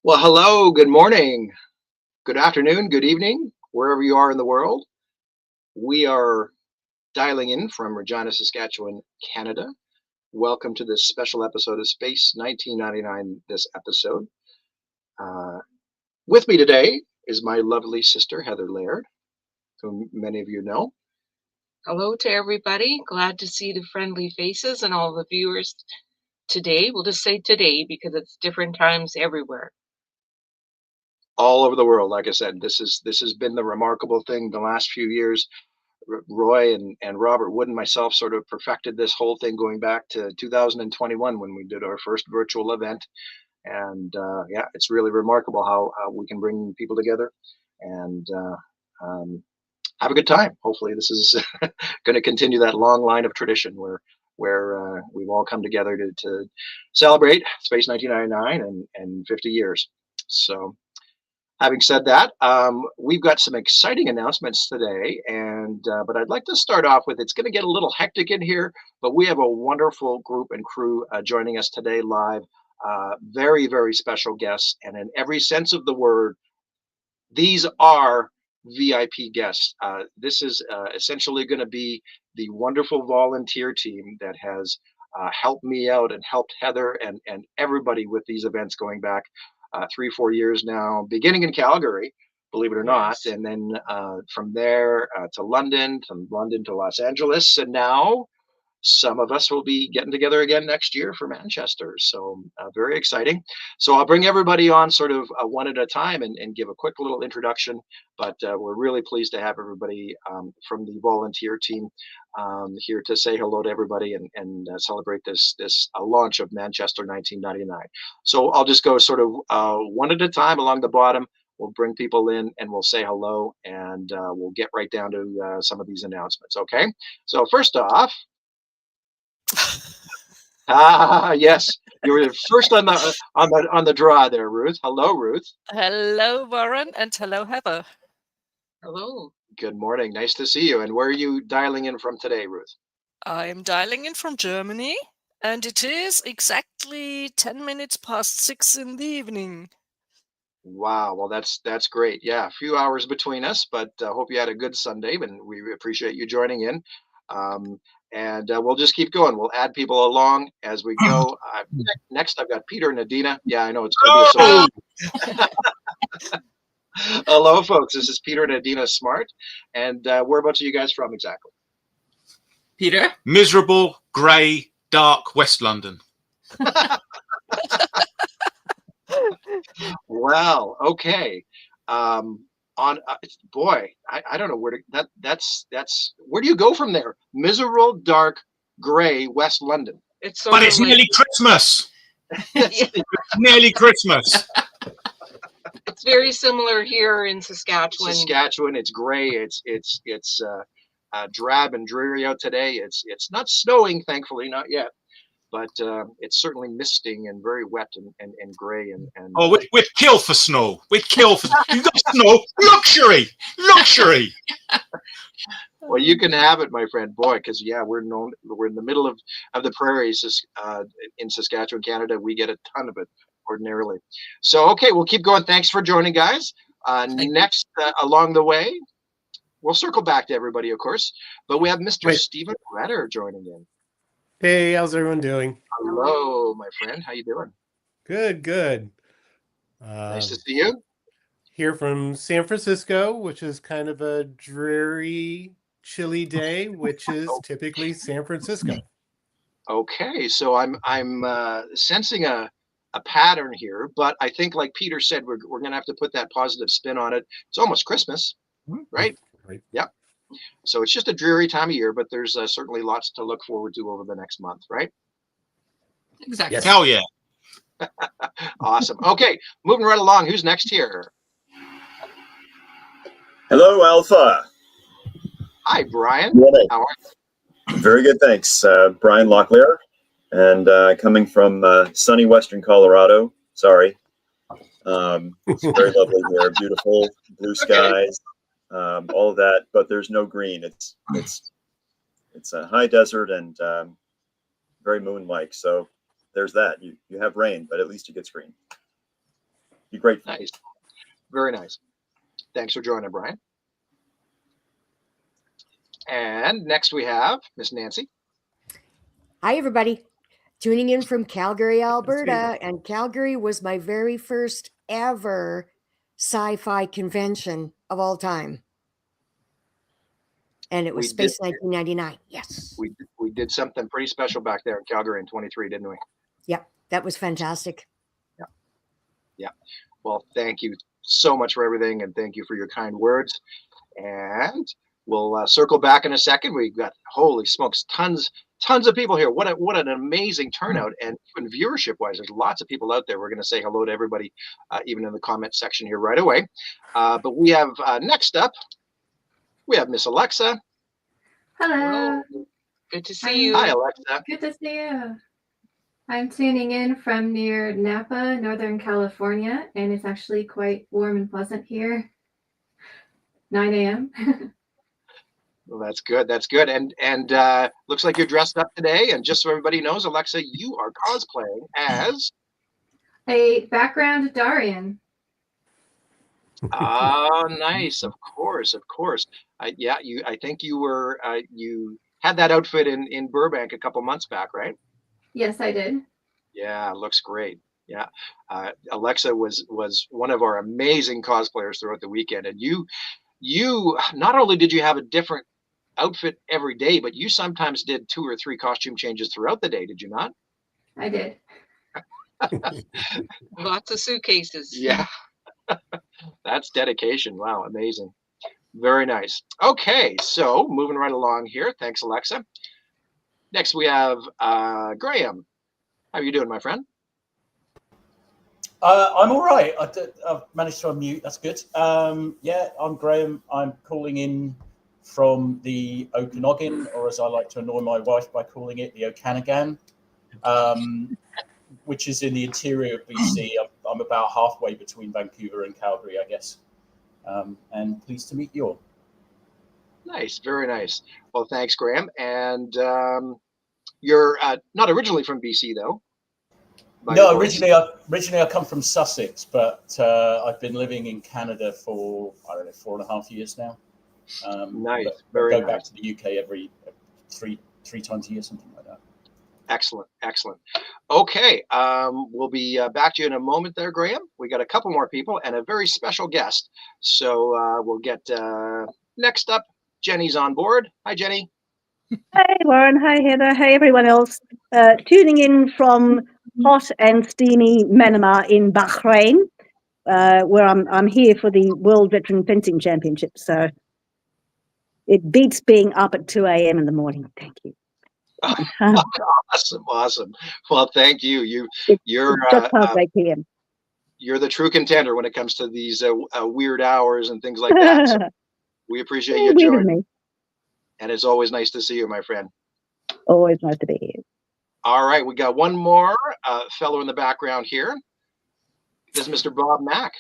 Well, hello, good morning, good afternoon, good evening, wherever you are in the world. We are dialing in from Regina, Saskatchewan, Canada. Welcome to this special episode of Space 1999. This episode. Uh, with me today is my lovely sister, Heather Laird, whom many of you know. Hello to everybody. Glad to see the friendly faces and all the viewers today. We'll just say today because it's different times everywhere. All over the world, like I said, this has been the remarkable thing the last few years. Roy and Robert Wood and myself sort of perfected this whole thing going back to 2021 when we did our first virtual event. And yeah, it's really remarkable how we can bring people together and have a good time. Hopefully, this is going to continue that long line of tradition where we've all come together to celebrate Space 1999 and 50 years. So having said that, we've got some exciting announcements today, and but I'd like to start off with it's going to get a little hectic in here, but we have a wonderful group and crew joining us today live. Very, very special guests, and in every sense of the word, these are VIP guests. This is essentially going to be the wonderful volunteer team that has helped me out and helped Heather and everybody with these events going back 3, 4 years now, beginning in Calgary, believe it or not, Yes. and then from there to London, from London to Los Angeles, and now some of us will be getting together again next year for Manchester. So very exciting. So I'll bring everybody on sort of one at a time and give a quick little introduction. But we're really pleased to have everybody from the volunteer team here to say hello to everybody and celebrate this launch of Manchester 1999. So I'll just go sort of one at a time along the bottom. We'll bring people in and we'll say hello and we'll get right down to some of these announcements. Okay. So first off, yes, you were first on the draw there, Ruth. Hello, Ruth. Hello, Warren, and hello, Heather. Hello. Good morning. Nice to see you. And where are you dialing in from today, Ruth? I'm dialing in from Germany, and it is exactly 10 minutes past 6 in the evening. Wow. Well, that's great. Yeah, a few hours between us, but hope you had a good Sunday, and we appreciate you joining in. Um, and we'll just keep going. We'll add people along as we go. Next, I've got Peter and Adina. Yeah, I know it's going to be a Oh, social. Hello, folks. This is Peter and Adina Smart. And whereabouts are you guys from exactly? Peter. Miserable, grey, dark West London. Well, okay. On boy, I don't know where to that's where do you go from there? Miserable, dark, gray, West London. It's But sort of it's like nearly Christmas. That's- Nearly Christmas. it's very similar here in Saskatchewan. Saskatchewan. It's gray. It's drab and dreary out today. It's not snowing, thankfully, not yet. But it's certainly misting and very wet and gray and Oh, we'd kill for snow. We'd kill for you got snow. Luxury. Luxury. well, you can have it, my friend, boy, because yeah, we're in the middle of the prairies in Saskatchewan, Canada. We get a ton of it ordinarily. So okay, we'll keep going. Thanks for joining, guys. Next, along the way, we'll circle back to everybody, of course, but we have Mr. Wait. Stephen Redder joining in. Hey, how's everyone doing? Hello, my friend. How you doing? Good, good. Nice to see you. Here from San Francisco, which is kind of a dreary, chilly day, which is typically San Francisco. Okay, so I'm sensing a pattern here, but I think, like Peter said, we're going to have to put that positive spin on it. It's almost Christmas, right? Right. Yep. So it's just a dreary time of year, but there's certainly lots to look forward to over the next month, right? Exactly. Yes. Hell yeah. Awesome. Okay, moving right along. Who's next here? Hello, Alpha. Hi, Brian. Morning. How are you? Very good, thanks. Brian Locklear, and coming from sunny Western Colorado. Sorry. It's very lovely here. Beautiful blue skies, all of that, but there's no green. It's a high desert and very moon-like. So there's that. You have rain, but at least you get green. Be grateful. Nice. Very nice. Thanks for joining, Brian. And next we have Miss Nancy. Hi, everybody. Tuning in from Calgary, see you. Alberta. And Calgary was my very first ever sci-fi convention of all time. And it was We did- Space 1999. Yes. We did something pretty special back there in Calgary in 23, didn't we? Yep. That was fantastic. Well, thank you so much for everything, and thank you for your kind words. And we'll circle back in a second. We've got, holy smokes, tons of people here. What an amazing turnout, and even viewership wise, there's lots of people out there. We're going to say hello to everybody, even in the comment section here right away. But we have next up, we have Miss Alexa. Hello. Good to see you. Hi, Alexa. Good to see you. I'm tuning in from near Napa, Northern California, and it's actually quite warm and pleasant here. 9 a.m. Well, that's good. That's good. And looks like you're dressed up today. And just so everybody knows, Alexa, you are cosplaying as A background Darian. oh, nice. Of course. Yeah, I think you were you had that outfit in Burbank a couple months back, right? Yes, I did. Yeah, looks great. Yeah. Alexa was one of our amazing cosplayers throughout the weekend. And you not only did you have a different outfit every day, but you sometimes did 2 or 3 costume changes throughout the day, did you not? I did. Lots of suitcases. Yeah. That's dedication. Wow, amazing. Very nice. Okay, so moving right along here. Thanks, Alexa. Next we have Graham. How are you doing, my friend? I'm all right. I've managed to unmute. That's good. Yeah, I'm Graham. I'm calling in from the Okanagan, or as I like to annoy my wife by calling it, the Okanagan, which is in the interior of BC. I'm about halfway between Vancouver and Calgary, I guess. And pleased to meet you all. Nice, very nice. Well, thanks, Graham. And you're not originally from BC, though. No, originally I come from Sussex, but I've been living in Canada for, I don't know, 4.5 years now. Nice, very very go back nice. to the UK every three times a year, something like that. Excellent, excellent. Okay, we'll be back to you in a moment there, Graham. We got a couple more people and a very special guest. So we'll get next up, Jenny's on board. Hi, Jenny. Hey, Warren. Hi, Heather. Hey, everyone else. Tuning in from hot and steamy Manama in Bahrain, where I'm here for the World Veteran Fencing Championship. So it beats being up at 2 a.m. in the morning. Thank you. Awesome. Well, thank you. You're just past 8 p.m. You're the true contender when it comes to these weird hours and things like that. So we appreciate you joining. Me. And it's always nice to see you, my friend. Always nice to be here. All right, we got one more fellow in the background here. This is Mr. Bob Mack.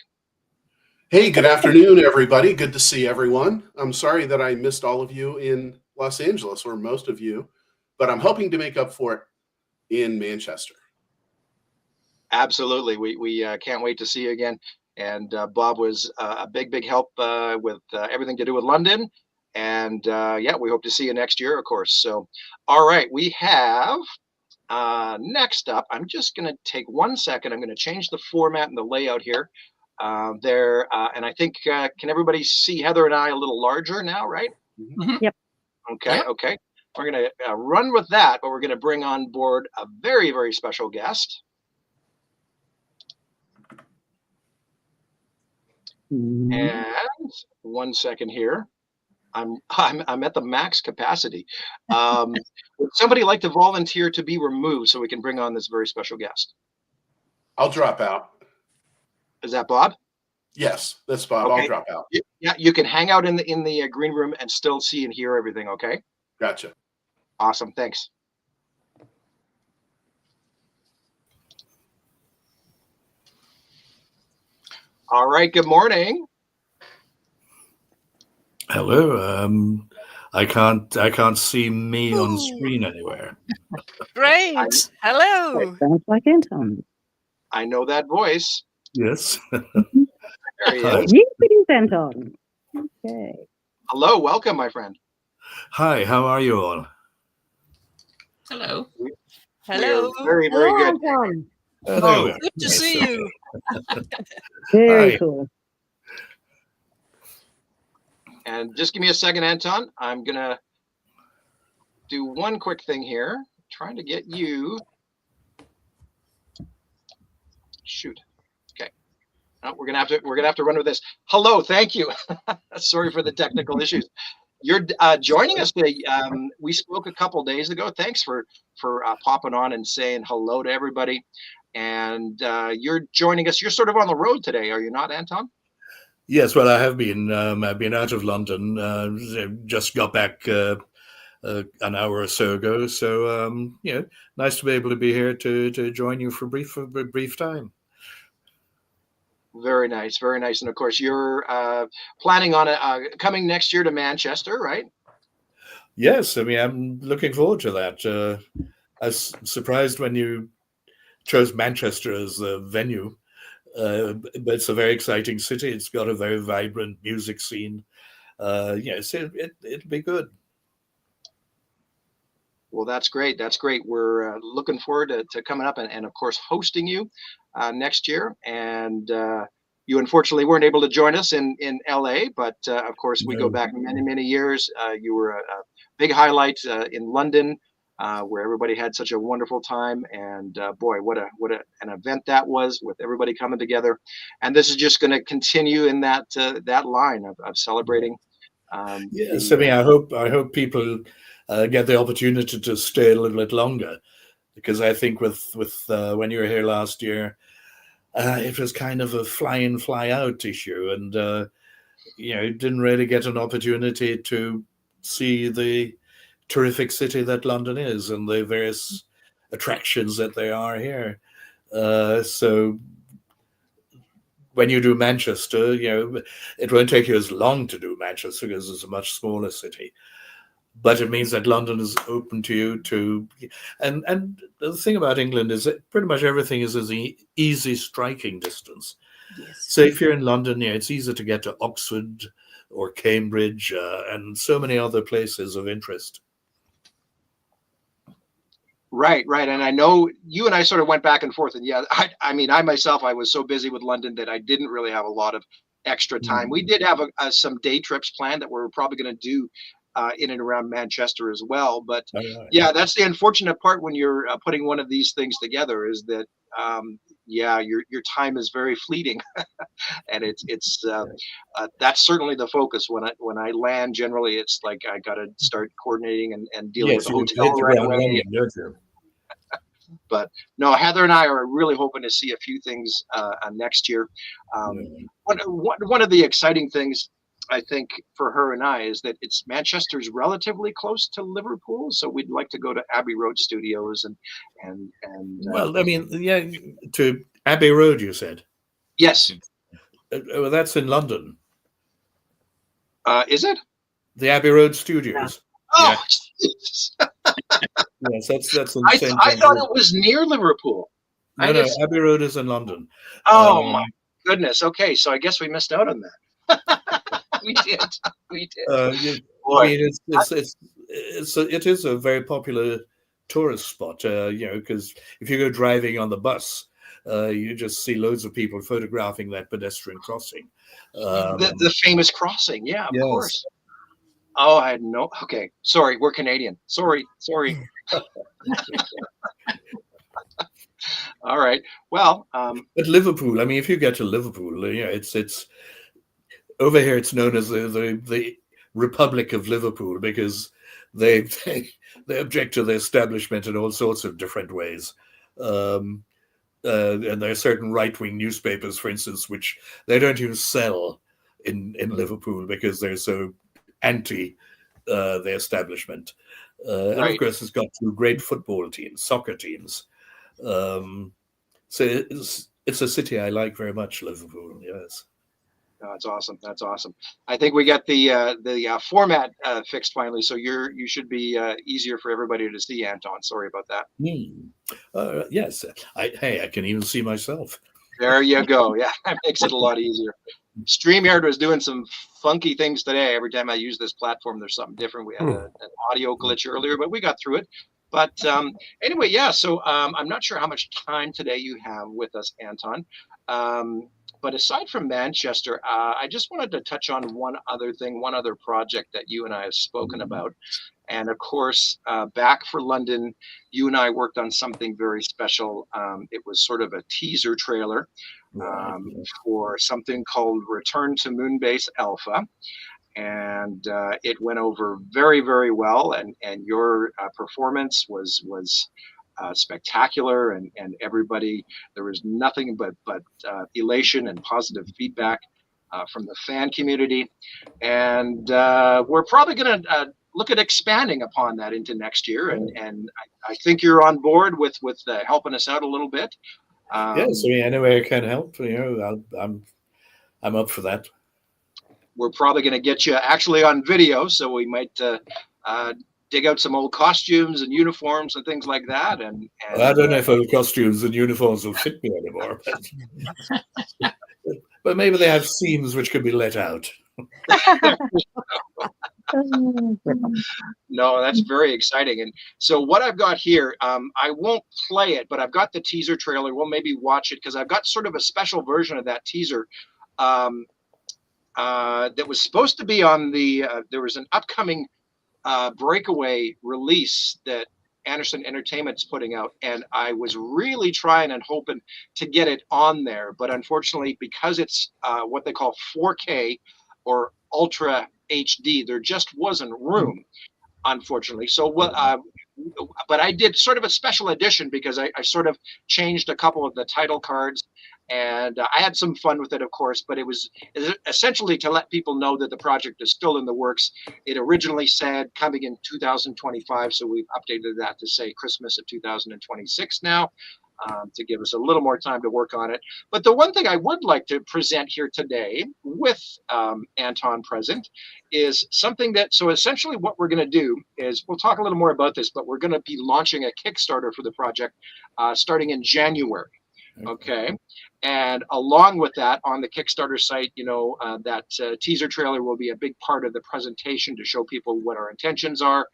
Hey, good afternoon, everybody. Good to see everyone. I'm sorry that I missed all of you in Los Angeles, or most of you, but I'm hoping to make up for it in Manchester. Absolutely. We can't wait to see you again. And Bob was a big help with everything to do with London. And yeah, we hope to see you next year, of course. So, all right, we have next up, I'm just going to take 1 second. I'm going to change the format and the layout here. And I think, can everybody see Heather and I a little larger now, right? Mm-hmm. Yep. Okay, yep. Okay. We're going to run with that, but we're going to bring on board a very, very special guest. Mm-hmm. And 1 second here. I'm at the max capacity. Would somebody like to volunteer to be removed so we can bring on this very special guest? I'll drop out. Is that Bob? Yes, that's Bob. Okay. I'll drop out. Yeah, you can hang out in the green room and still see and hear everything. Okay. Gotcha. Awesome. Thanks. All right. Good morning. Hello. I can't see me on screen anywhere. Great. Hello. Sounds like Anton. I know that voice. Yes. There he Hi. is. Yes, it is, Anton. Okay. Hello, welcome, my friend. Hi, how are you all? Hello. We Hello. are very, very Hello, good. Anton. There we Oh, are. good to Nice. see you. Very Hi. cool. And just give me a second, Anton. I'm gonna do one quick thing here. Trying to get you. Shoot. Okay. Oh, we're gonna have to run with this. Hello, thank you. Sorry for the technical issues. You're joining us today. We spoke a couple days ago. Thanks for popping on and saying hello to everybody. And you're joining us. You're sort of on the road today, are you not, Anton? Yes, well, I have been. I've been out of London. Just got back an hour or so ago. So, nice to be able to be here to join you for a brief time. Very nice, very nice. And of course, you're planning on coming next year to Manchester, right? Yes, I mean, I'm looking forward to that. I was surprised when you chose Manchester as the venue. But it's a very exciting city. It's got a very vibrant music scene. So it'll be good. Well, that's great. That's great. We're looking forward to coming up and of course, hosting you next year. And you unfortunately weren't able to join us in LA, but of course, we go back many, many years. You were a big highlight in London, where everybody had such a wonderful time. And boy, what an event that was, with everybody coming together. And this is just going to continue in that line of celebrating. Yes, I mean, I hope people get the opportunity to stay a little bit longer, because I think with when you were here last year, it was kind of a fly in, fly out issue, and didn't really get an opportunity to see the terrific city that London is and the various attractions that there are here. So when you do Manchester, it won't take you as long to do Manchester because it's a much smaller city. But it means that London is open to you to, and the thing about England is that pretty much everything is as easy striking distance. Yes. So if you're in London, it's easy to get to Oxford or Cambridge and so many other places of interest. Right. And I know you and I sort of went back and forth. And yeah, I mean, I myself, I was so busy with London that I didn't really have a lot of extra time. We did have some day trips planned that we're probably going to do in and around Manchester as well. But yeah, that's the unfortunate part when you're putting one of these things together, is that your time is very fleeting, and it's that's certainly the focus. When I land, generally it's like I got to start coordinating and dealing with the hotel right away. But no, Heather and I are really hoping to see a few things next year. One of the exciting things, I think, for her and I is that Manchester's relatively close to Liverpool, so we'd like to go to Abbey Road Studios and well, I mean, to Abbey Road, you said. Yes. Well, that's in London. Is it? The Abbey Road Studios. Oh, yes, that's in I thought it was near Liverpool. No, Abbey Road is in London. Oh my goodness. Okay, so I guess we missed out on that. We did. I mean, it is a very popular tourist spot. Because if you go driving on the bus, you just see loads of people photographing that pedestrian crossing. The famous crossing, yeah, of Yes. course. Oh, I had no. Okay, sorry, we're Canadian. Sorry. All right. Well, but Liverpool. I mean, if you get to Liverpool, it's over here. It's known as the Republic of Liverpool because they object to the establishment in all sorts of different ways. And there are certain right-wing newspapers, for instance, which they don't even sell in Liverpool because they're so anti the establishment. And of course, it's got two great football teams, soccer teams. So it's a city I like very much, Liverpool. Yes. That's awesome. That's awesome. I think we got the format fixed finally, so you should be easier for everybody to see, Anton. Sorry about that. Yes. I can even see myself. There you go. Yeah, that makes it a lot easier. StreamYard was doing some funky things today. Every time I use this platform, there's something different. We had an audio glitch earlier, but we got through it. But anyway, yeah, so I'm not sure how much time today you have with us, Anton. But aside from Manchester, I just wanted to touch on one other thing, one other project that you and I have spoken about. And of course, back for London, you and I worked on something very special. It was sort of a teaser trailer for something called Return to Moonbase Alpha. And it went over very, very well. And your performance was spectacular, and everybody, there was nothing but elation and positive feedback from the fan community. And we're probably going to look at expanding upon that into next year. And I think you're on board with helping us out a little bit. Yes, I mean, any way I can help, I'm up for that. We're probably going to get you actually on video, so we might dig out some old costumes and uniforms and things like that. And well, I don't know if old costumes and uniforms will fit me anymore, but maybe they have seams which could be let out. No, that's very exciting. And so what I've got here, I won't play it, but I've got the teaser trailer. We'll maybe watch it because I've got sort of a special version of that teaser that was supposed to be on the, there was an upcoming breakaway release that Anderson Entertainment's putting out, and I was really trying and hoping to get it on there, but unfortunately, because it's what they call 4K or Ultra HD, there just wasn't room, unfortunately. So what? But I did sort of a special edition because I sort of changed a couple of the title cards, and I had some fun with it, of course, but it was essentially to let people know that the project is still in the works. It originally said coming in 2025, so we've updated that to say Christmas of 2026 now, to give us a little more time to work on it. But the one thing I would like to present here today with Anton present is something that, so essentially what we're going to do is, we'll talk a little more about this, but we're going to be launching a Kickstarter for the project starting in January. Okay. And along with that, on the Kickstarter site, that teaser trailer will be a big part of the presentation to show people what our intentions are,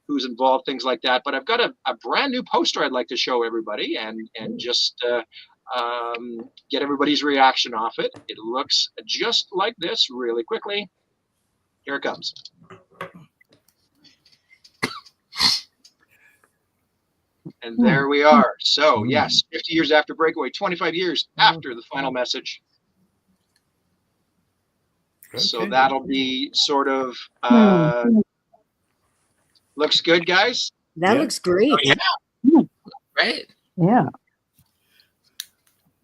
who's involved, things like that. But I've got a brand new poster I'd like to show everybody and just get everybody's reaction off it. It looks just like this really quickly. Here it comes. And there we are. So yes, 50 years after Breakaway, 25 years after the final message. Okay. So that'll be sort of, looks good, guys? That looks great. Oh, yeah. Right. Yeah.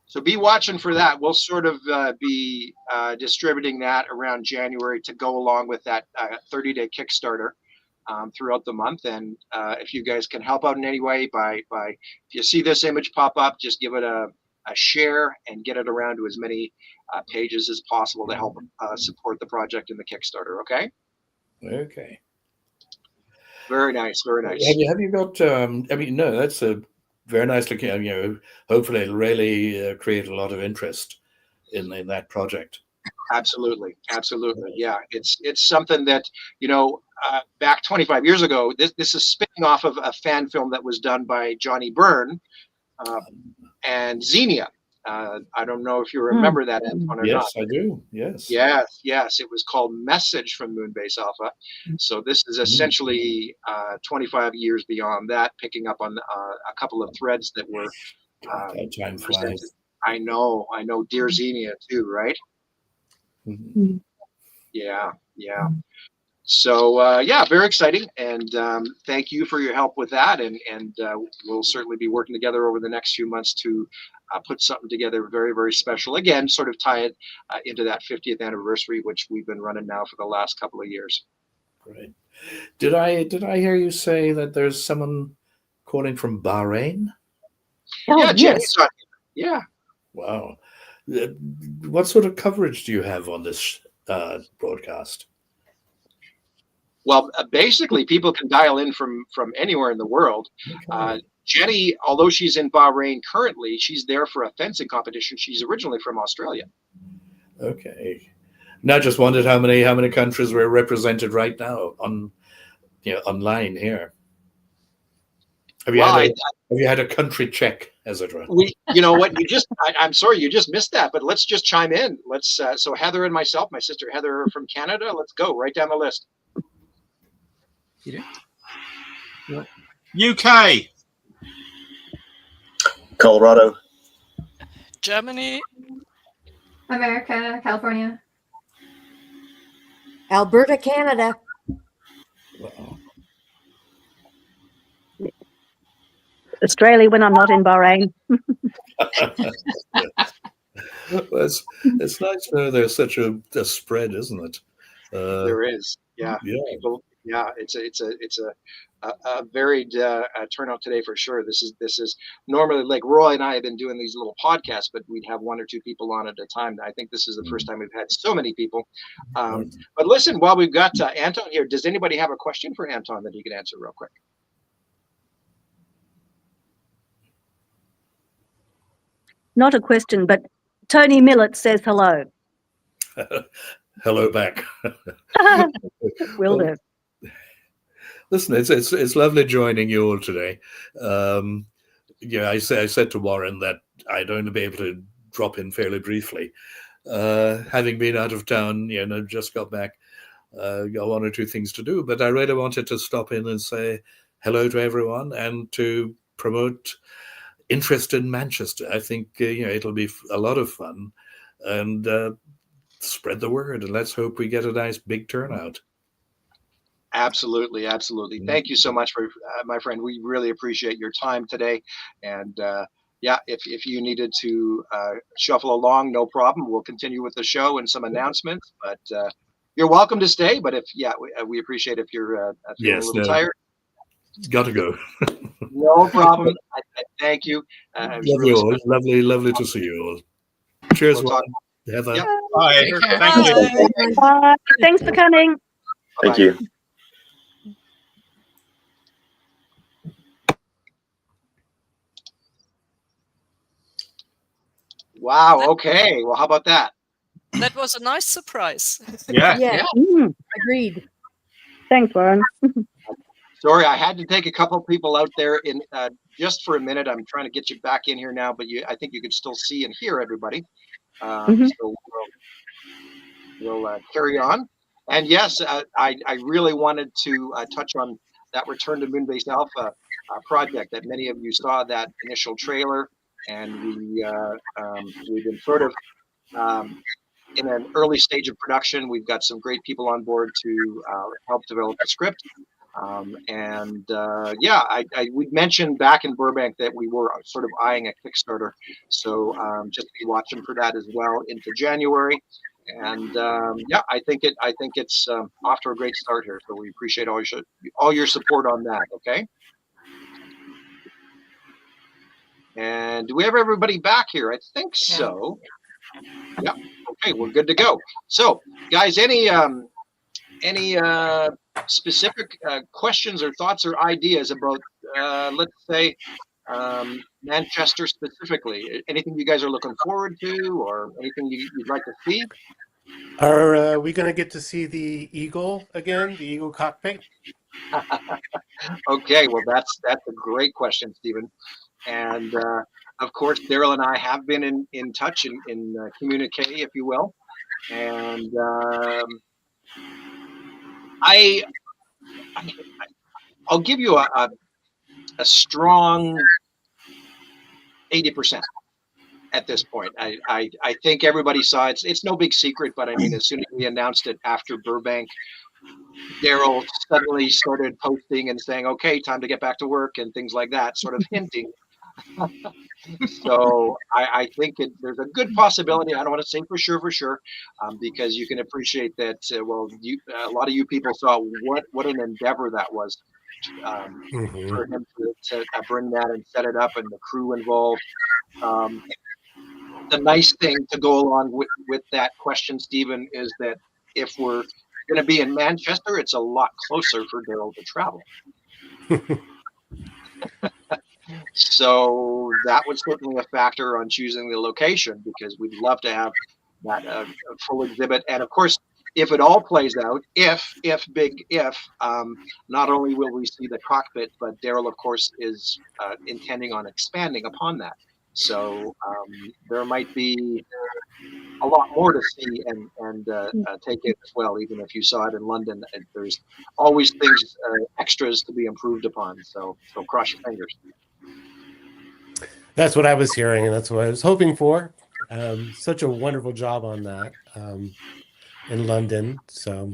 So be watching for that. We'll sort of be distributing that around January to go along with that 30-day Kickstarter throughout the month. And if you guys can help out in any way by if you see this image pop up, just give it a share and get it around to as many pages as possible to help support the project in the Kickstarter. Okay. Okay. Very nice. Very nice. Have you got? I mean, no, that's a very nice looking. Hopefully, it'll really create a lot of interest in that project. Absolutely, absolutely. Yeah, it's something that back 25 years ago. This is spinning off of a fan film that was done by Johnny Byrne and Xenia. I don't know if you remember that, Anton, or yes, not. Yes, I do. Yes. Yes. It was called Message from Moonbase Alpha. So this is essentially 25 years beyond that, picking up on a couple of threads that were time flies. I know. Dear Xenia too, right? Mm-hmm. Yeah. So very exciting, and thank you for your help with that. And we'll certainly be working together over the next few months to put something together very, very special. Again, sort of tie it into that 50th anniversary, which we've been running now for the last couple of years. Great. Did I hear you say that there's someone calling from Bahrain? Oh, yeah, yes. Yeah. Wow. What sort of coverage do you have on this broadcast? Well, basically, people can dial in from anywhere in the world. Okay. Jenny, although she's in Bahrain currently, she's there for a fencing competition. She's originally from Australia. Okay. Now, I just wondered how many countries were represented right now online here. Have you had a country check, as it were? You know what? I'm sorry, you just missed that. But let's just chime in. Let's. So Heather and myself, my sister Heather from Canada. Let's go right down the list. UK, Colorado, Germany, America, California. Alberta, Canada. Australia when I'm not in Bahrain. Well, it's nice to know there's such a spread, isn't it? There is, yeah. People, yeah, it's a varied turnout today for sure. This is normally, like Roy and I have been doing these little podcasts, but we'd have 1 or 2 people on at a time. I think this is the first time we've had so many people. But listen, while we've got Anton here, does anybody have a question for Anton that he could answer real quick? Not a question, but Tony Millett says hello. Hello back. Will do. Listen, it's lovely joining you all today. I said to Warren that I'd only be able to drop in fairly briefly. Having been out of town, just got back, got 1 or 2 things to do, but I really wanted to stop in and say hello to everyone and to promote interest in Manchester. I think it'll be a lot of fun, and spread the word, and let's hope we get a nice big turnout. Absolutely. Thank you so much for my friend. We really appreciate your time today. And if you needed to shuffle along, no problem. We'll continue with the show and some announcements. But you're welcome to stay. But we appreciate if you're feeling a little tired. Got to go. No problem. I thank you. Love you all. Lovely to see you all. Cheers. Heather. Yep. Bye. Thank you. Bye. Thanks for coming. Thank you. Wow. Okay. Well, how about that? That was a nice surprise. Yeah. Agreed. Thanks, Warren. Sorry, I had to take a couple people out there in just for a minute. I'm trying to get you back in here now, but I think you can still see and hear everybody. So we'll carry on. And yes, I really wanted to touch on that Return to Moonbase Alpha project that many of you saw that initial trailer, and we've been sort of in an early stage of production. We've got some great people on board to help develop the script. We mentioned back in Burbank that we were sort of eyeing a Kickstarter, so just be watching for that as well into January. And I think it's off to a great start here. So we appreciate all your support on that. Okay. And do we have everybody back here? I think so. Yeah. Okay, we're good to go. So, guys, any specific questions or thoughts or ideas about, let's say, Manchester specifically? Anything you guys are looking forward to, or anything you'd like to see? Are we going to get to see the Eagle again, the Eagle cockpit? Okay, well, that's a great question, Stephen. And of course, Daryl and I have been in touch, in communique, if you will. And I'll give you a strong 80% at this point. I think everybody saw it. It's no big secret, but I mean, as soon as we announced it after Burbank, Daryl suddenly started posting and saying, okay, time to get back to work and things like that, sort of hinting. So I think there's a good possibility. I don't want to say for sure, because you can appreciate that. A lot of you people saw what an endeavor that was for him to bring that and set it up, and the crew involved. The nice thing to go along with that question, Stephen, is that if we're going to be in Manchester, it's a lot closer for Daryl to travel. So that was certainly a factor on choosing the location, because we'd love to have that full exhibit. And of course, if it all plays out, big if, not only will we see the cockpit, but Daryl, of course, is intending on expanding upon that. So there might be a lot more to see and take in as well. Even if you saw it in London, there's always things, extras to be improved upon. So cross your fingers. That's what I was hearing, and that's what I was hoping for. Such a wonderful job on that in London. So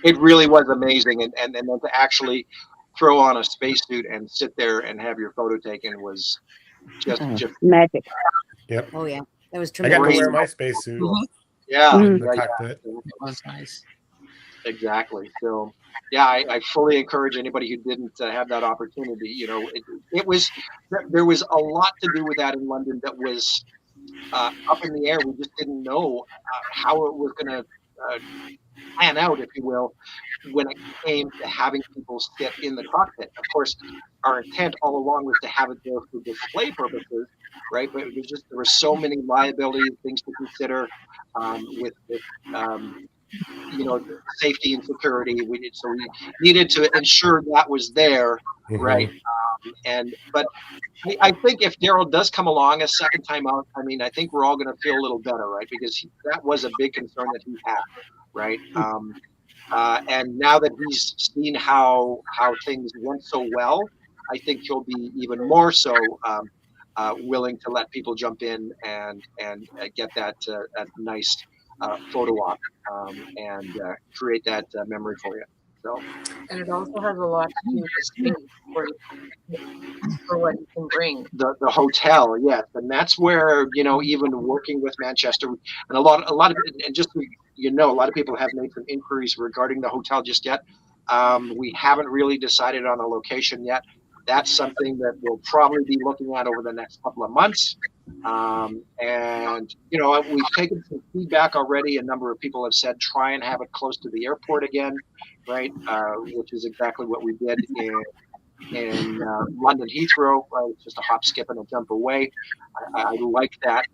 it really was amazing, and then to actually throw on a spacesuit and sit there and have your photo taken was just magic. Yep. Oh yeah, that was I got tremendous. to wear my spacesuit. Yeah, in the yeah, cockpit. yeah. It was nice. Exactly. So, yeah, I fully encourage anybody who didn't have that opportunity. You know, there was a lot to do with that in London that was up in the air. We just didn't know how it was going to pan out, if you will, when it came to having people sit in the cockpit. Of course, our intent all along was to have it there for display purposes, right? But it was just, there were so many liability things to consider with you know, safety and security. So we needed to ensure that was there, right? But I think if Daryl does come along a second time out, I mean, I think we're all going to feel a little better, right? Because that was a big concern that he had, right? And now that he's seen how things went so well, I think he'll be even more so willing to let people jump in and get that nice photo op and create that memory for you. So, and it also has a lot to do with the space for what you can bring. The hotel, yes, and that's where, you know, even working with Manchester, and a lot of, and just, you know, a lot of people have made some inquiries regarding the hotel just yet. We haven't really decided on a location yet. That's something that we'll probably be looking at over the next couple of months. And, you know, we've taken some feedback already. A number of people have said, try and have it close to the airport again, right? Which is exactly what we did in London Heathrow. It's just a hop, skip, and a jump away. I like that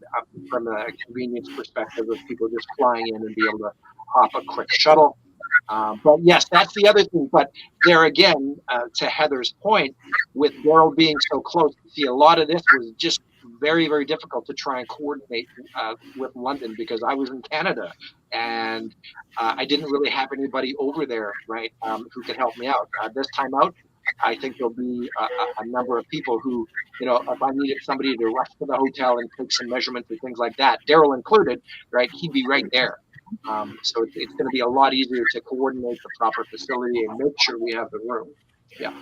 from a convenience perspective of people just flying in and be able to hop a quick shuttle. But yes, that's the other thing. But there again, to Heather's point, with Daryl being so close, see, a lot of this was just very, very difficult to try and coordinate with London, because I was in Canada and I didn't really have anybody over there, right, who could help me out. This time out, I think there'll be a number of people who, you know, if I needed somebody to rush to the hotel and take some measurements and things like that, Daryl included, right, he'd be right there. So it's going to be a lot easier to coordinate the proper facility and make sure we have the room. Yeah,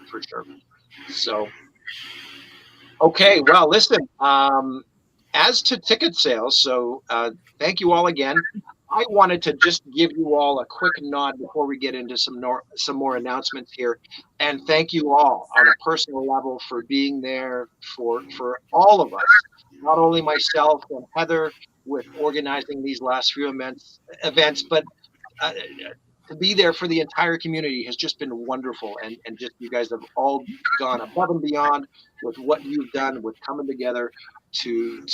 for sure. So, okay, well, listen, as to ticket sales, so thank you all again. I wanted to just give you all a quick nod before we get into some more announcements here, and thank you all on a personal level for being there for all of us, not only myself and Heather with organizing these last few events, but to be there for the entire community has just been wonderful. And just, you guys have all gone above and beyond with what you've done with coming together to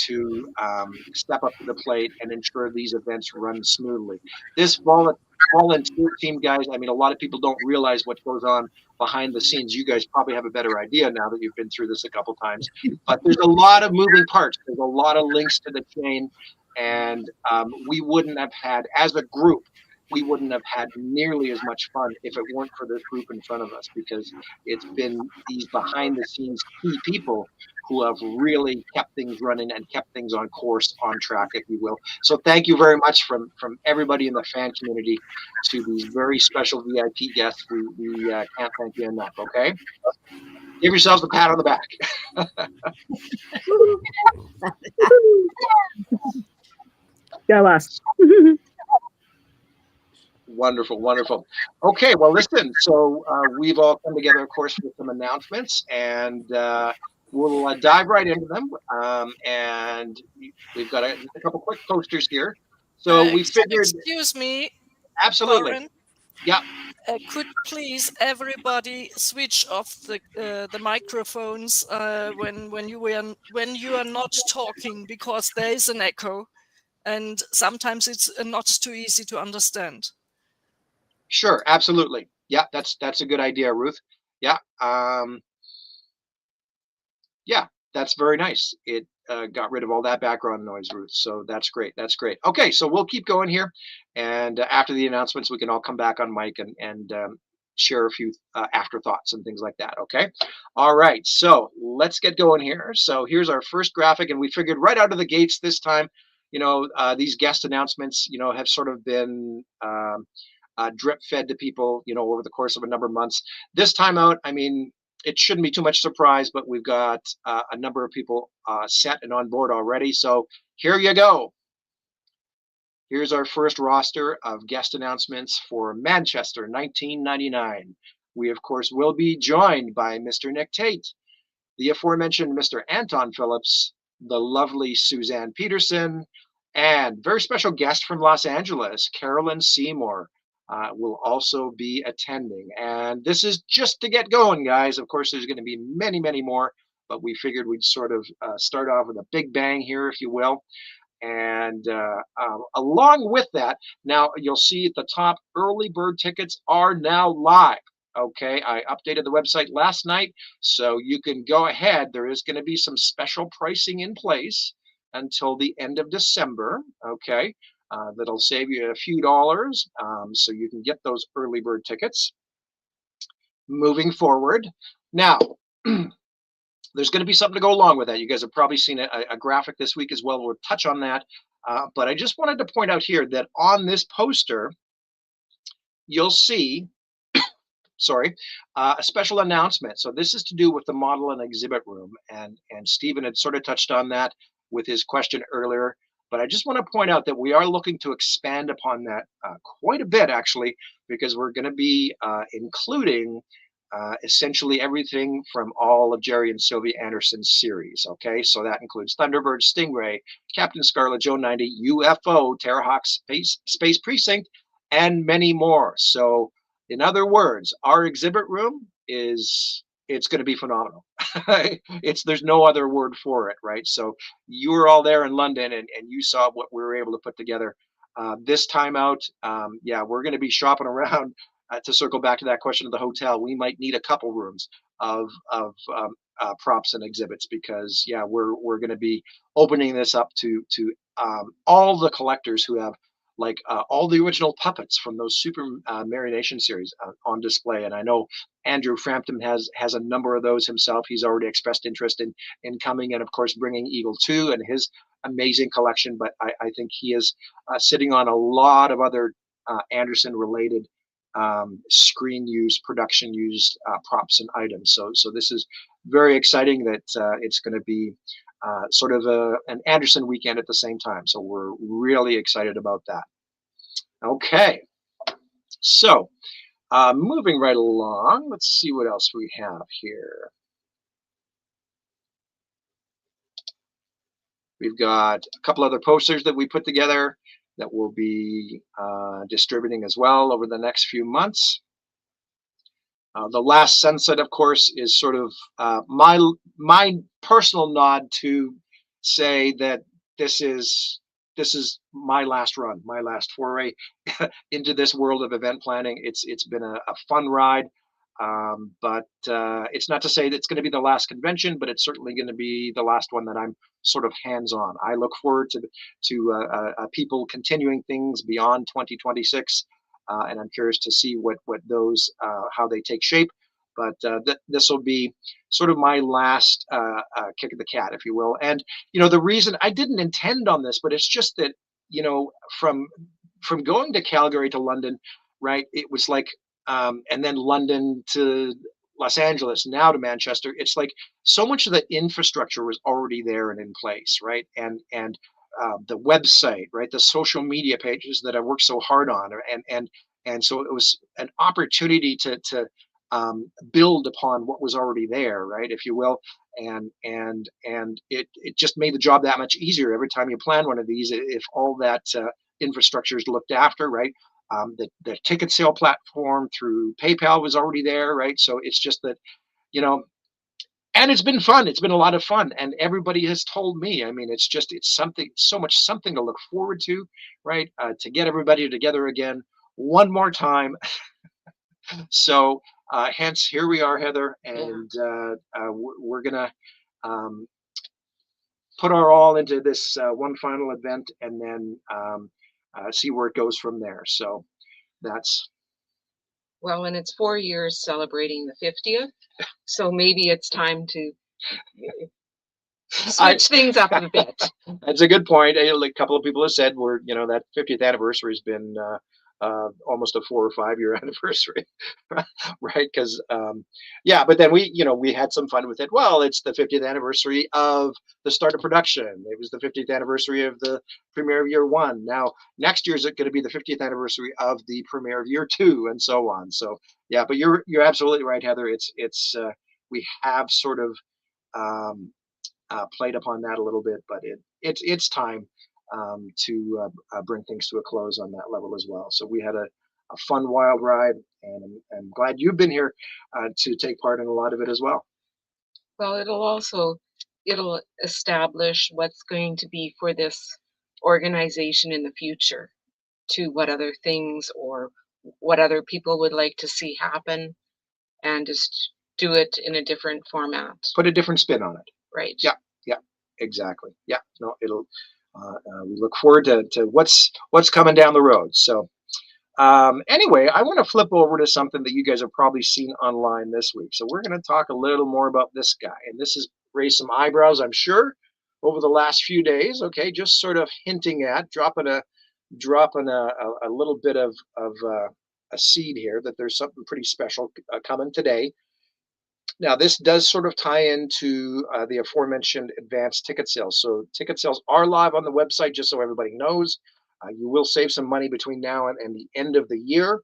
step up to the plate and ensure these events run smoothly. This volunteer team, guys, I mean, a lot of people don't realize what goes on behind the scenes. You guys probably have a better idea now that you've been through this a couple times, but there's a lot of moving parts. There's a lot of links to the chain, and we wouldn't have had, as a group, we wouldn't have had nearly as much fun if it weren't for this group in front of us, because it's been these behind the scenes key people who have really kept things running and kept things on course, on track, if you will. So thank you very much from everybody in the fan community to these very special VIP guests. We can't thank you enough, okay? Give yourselves a pat on the back. Go us. Wonderful, wonderful. Okay, well, listen, so we've all come together, of course, with some announcements, and we'll dive right into them. And we've got a couple quick posters here. So we figured... Excuse me. Absolutely. Lauren. Yeah. could please everybody switch off the microphones when you are not talking, because there is an echo, and sometimes it's not too easy to understand. Sure, absolutely. Yeah, that's a good idea, Ruth. Yeah, yeah, that's very nice. It got rid of all that background noise, Ruth. So that's great. That's great. Okay, so we'll keep going here, and after the announcements, we can all come back on mic and share a few afterthoughts and things like that. Okay. All right. So let's get going here. So here's our first graphic, and we figured right out of the gates this time, these guest announcements, have sort of been drip fed to people, over the course of a number of months. This time out, I mean, it shouldn't be too much surprise, but we've got a number of people set and on board already. So here you go. Here's our first roster of guest announcements for Manchester 1999. We, of course, will be joined by Mr. Nick Tate, the aforementioned Mr. Anton Phillips, the lovely Suzanne Peterson, and very special guest from Los Angeles, Carolyn Seymour, will also be attending. And this is just to get going, guys. Of course, there's going to be many, many more, but we figured we'd sort of start off with a big bang here, if you will. And along with that, now you'll see at the top, early bird tickets are now live. Okay, I updated the website last night, so you can go ahead. There is going to be some special pricing in place until the end of December. Okay, that'll save you a few dollars, so you can get those early bird tickets. Moving forward, now there's going to be something to go along with that. You guys have probably seen a graphic this week as well. We'll touch on that, but I just wanted to point out here that on this poster, you'll see a special announcement. So this is to do with the model and exhibit room, and Stephen had sort of touched on that with his question earlier, but I just want to point out that we are looking to expand upon that quite a bit, actually, because we're going to be including essentially everything from all of Jerry and Sylvia Anderson's series. Okay, so that includes Thunderbird, Stingray, Captain Scarlet, Joe 90, UFO, Terrahawk, Space Precinct, and many more. So in other words, our exhibit room it's going to be phenomenal. There's no other word for it, right? So you were all there in London, and you saw what we were able to put together. This time out, yeah, we're going to be shopping around. To circle back to that question of the hotel, we might need a couple rooms of props and exhibits, because yeah, we're going to be opening this up to all the collectors who have like all the original puppets from those Super Marionation series on display. And I know Andrew Frampton has a number of those himself. He's already expressed interest in coming, and of course bringing Eagle 2 and his amazing collection. But I think he is sitting on a lot of other Anderson related screen used, production used props and items. So this is very exciting that it's going to be sort of an Anderson weekend at the same time. So we're really excited about that. Okay, so moving right along, let's see what else we have here. We've got a couple other posters that we put together that we'll be distributing as well over the next few months. The Last Sunset, of course, is sort of my personal nod to say that this is my last run, my last foray into this world of event planning. It's been a fun ride, but it's not to say that it's going to be the last convention, but it's certainly going to be the last one that I'm sort of hands-on. I look forward to people continuing things beyond 2026. And I'm curious to see what those how they take shape. But this will be sort of my last kick of the cat, if you will. And the reason I didn't intend on this, but it's just that from going to Calgary to London, right? It was like, and then London to Los Angeles, now to Manchester. It's like so much of the infrastructure was already there and in place, right? And the website, right? The social media pages that I worked so hard on, and so it was an opportunity to build upon what was already there, right? If you will, and it just made the job that much easier every time you plan one of these. If all that infrastructure is looked after, right? The ticket sale platform through PayPal was already there, right? So it's just that, you know, and it's been fun. It's been a lot of fun, and everybody has told me. I mean, it's something, so much something to look forward to, right? To get everybody together again one more time. So hence here we are, Heather, and we're gonna put our all into this one final event, and then see where it goes from there. So that's Well, and it's 4 years celebrating the 50th, so maybe it's time to switch things up a bit. That's a good point. Like a couple of people have said, we're, you know, that 50th anniversary has been almost a 4 or 5 year anniversary, right? Because yeah, but then we had some fun with it. Well, it's the 50th anniversary of the start of production. It was the 50th anniversary of the premiere of year 1. Now next year is going to be the 50th anniversary of the premiere of year 2, and so on. So yeah, but you're absolutely right, Heather. It's we have sort of played upon that a little bit, but it's time to bring things to a close on that level as well. So we had a fun wild ride, and I'm glad you've been here to take part in a lot of it as well. Well, it'll establish what's going to be for this organization in the future, to what other things or what other people would like to see happen, and just do it in a different format. Put a different spin on it. Right. Yeah, exactly. Yeah, no, it'll. We look forward to what's coming down the road. So anyway, I want to flip over to something that you guys have probably seen online this week. So we're going to talk a little more about this guy, and this has raised some eyebrows, I'm sure, over the last few days. Okay, just sort of hinting at, dropping a little bit of a seed here that there's something pretty special coming today. Now, this does sort of tie into the aforementioned advanced ticket sales. So ticket sales are live on the website, just so everybody knows. You will save some money between now and the end of the year.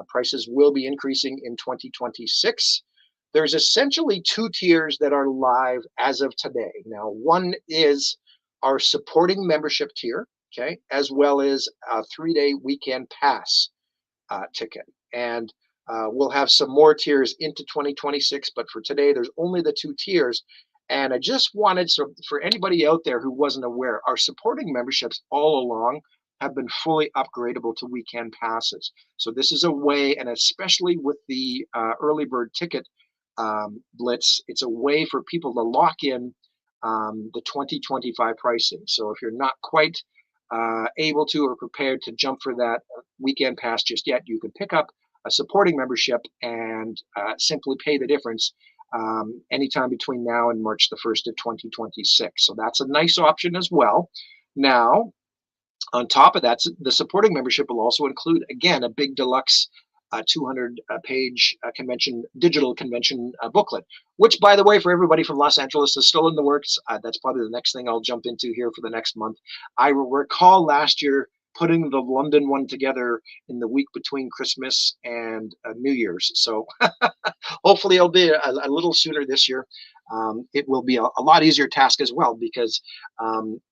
Prices will be increasing in 2026. There's essentially 2 tiers that are live as of today. Now, one is our supporting membership tier, okay, as well as a 3-day weekend pass ticket. And we'll have some more tiers into 2026, but for today, there's only the 2 tiers. And I just wanted, so for anybody out there who wasn't aware, our supporting memberships all along have been fully upgradable to weekend passes. So this is a way, and especially with the early bird ticket blitz, it's a way for people to lock in the 2025 pricing. So if you're not quite able to or prepared to jump for that weekend pass just yet, you can pick up a supporting membership and simply pay the difference anytime between now and March the 1st of 2026. So that's a nice option as well. Now, on top of that, the supporting membership will also include, again, a big deluxe 200-page digital convention booklet, which, by the way, for everybody from Los Angeles, is still in the works. That's probably the next thing I'll jump into here for the next month. I recall last year putting the London one together in the week between Christmas and New Year's. So hopefully it'll be a little sooner this year. It will be a lot easier task as well, because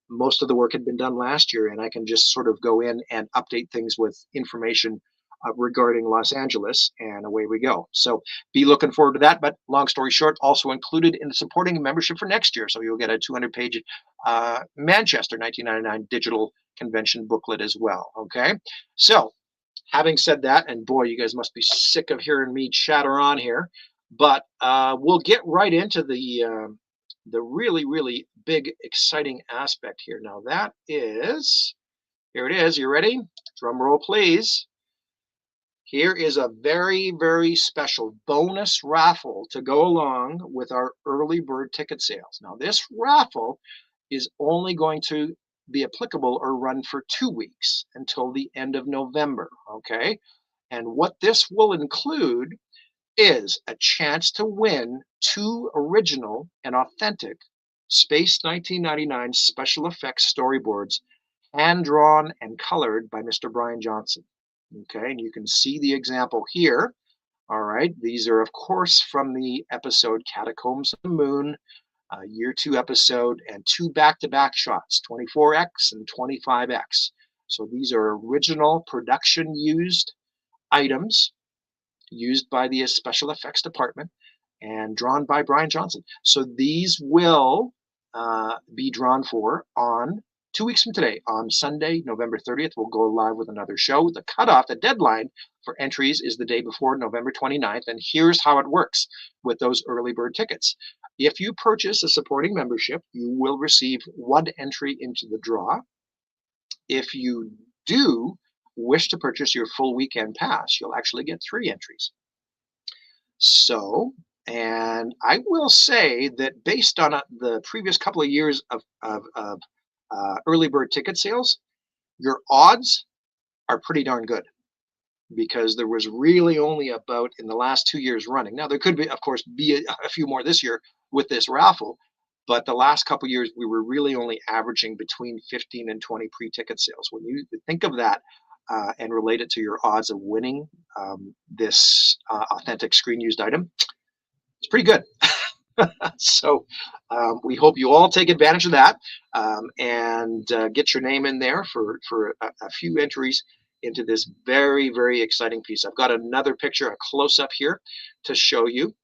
most of the work had been done last year, and I can just sort of go in and update things with information regarding Los Angeles, and away we go. So be looking forward to that. But long story short, also included in the supporting membership for next year. So you'll get a 200-page Manchester 1999 digital convention booklet as well. Okay. So having said that, and boy, you guys must be sick of hearing me chatter on here, but we'll get right into the really, really big, exciting aspect here. Now that is, here it is. You ready? Drum roll, please. Here is a very, very special bonus raffle to go along with our early bird ticket sales. Now, this raffle is only going to be applicable or run for 2 weeks until the end of November, okay? And what this will include is a chance to win 2 original and authentic Space 1999 special effects storyboards, hand-drawn and colored by Mr. Brian Johnson. Okay, and you can see the example here. All right, these are, of course, from the episode Catacombs of the Moon, year 2 episode, and 2 back-to-back shots, 24x and 25x. So these are original production used items used by the special effects department and drawn by Brian Johnson. So these will be drawn for on 2 weeks from today, on Sunday, November 30th. We'll go live with another show. The cutoff, the deadline for entries is the day before, November 29th. And here's how it works with those early bird tickets. If you purchase a supporting membership, you will receive 1 entry into the draw. If you do wish to purchase your full weekend pass, you'll actually get 3 entries. So, and I will say that based on the previous couple of years of early bird ticket sales, your odds are pretty darn good, because there was really only about, in the last 2 years running. Now there could be, of course, be a few more this year with this raffle, but the last couple of years we were really only averaging between 15 and 20 pre-ticket sales. When you think of that and relate it to your odds of winning this authentic screen used item, it's pretty good. So we hope you all take advantage of that and get your name in there for a few entries into this very, very exciting piece. I've got another picture, a close-up here to show you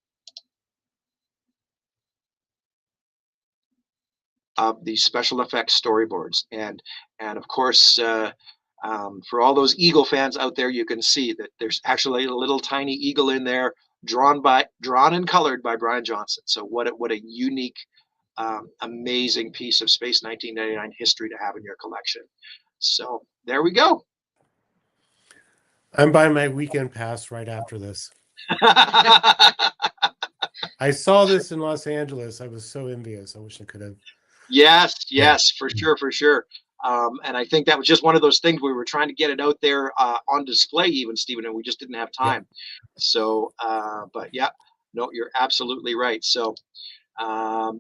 of the special effects storyboards. And of course, for all those Eagle fans out there, you can see that there's actually a little tiny eagle in there, drawn and colored by Brian Johnson. So what a unique, amazing piece of Space 1999 history to have in your collection. So there we go. I'm buying my weekend pass right after this. I saw this in Los Angeles. I was so envious. I wish I could have. Yes, for sure. And I think that was just one of those things we were trying to get it out there on display, even, Stephen, and we just didn't have time. So, but yeah, no, you're absolutely right. So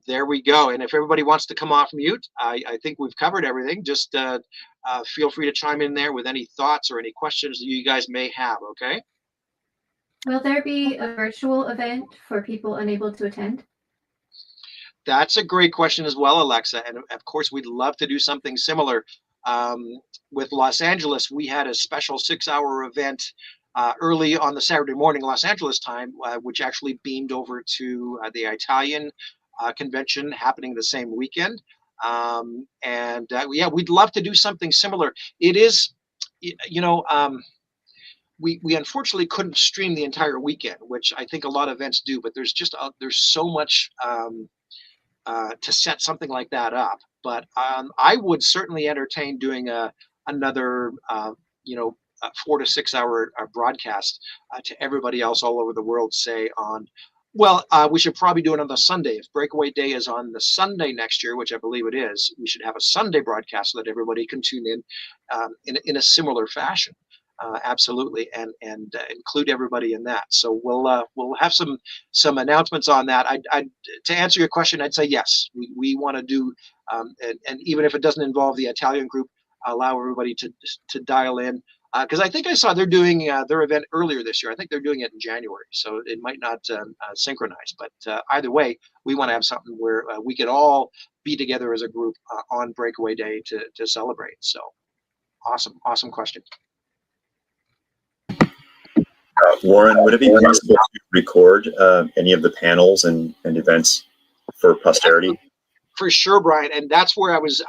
there we go. And if everybody wants to come off mute, I think we've covered everything. Just feel free to chime in there with any thoughts or any questions that you guys may have, okay? Will there be a virtual event for people unable to attend? That's a great question as well, Alexa. And of course, we'd love to do something similar. With Los Angeles, we had a special 6-hour event early on the Saturday morning, Los Angeles time, which actually beamed over to the Italian convention happening the same weekend. Yeah, we'd love to do something similar. It is, you know, we unfortunately couldn't stream the entire weekend, which I think a lot of events do, but there's just there's so much to set something like that up. But I would certainly entertain doing another, 4 to 6 hour broadcast to everybody else all over the world, say on, well, we should probably do it on the Sunday. If Breakaway Day is on the Sunday next year, which I believe it is, we should have a Sunday broadcast so that everybody can tune in a similar fashion. Absolutely, and include everybody in that. So we'll have some announcements on that. To answer your question, I'd say yes. We want to do, and even if it doesn't involve the Italian group, allow everybody to dial in, because I think I saw they're doing their event earlier this year. I think they're doing it in January, so it might not synchronize. But either way, we want to have something where we could all be together as a group on Breakaway Day to celebrate. So awesome question. Warren, would it be possible to record any of the panels and events for posterity? For sure, Brian, and that's where I was.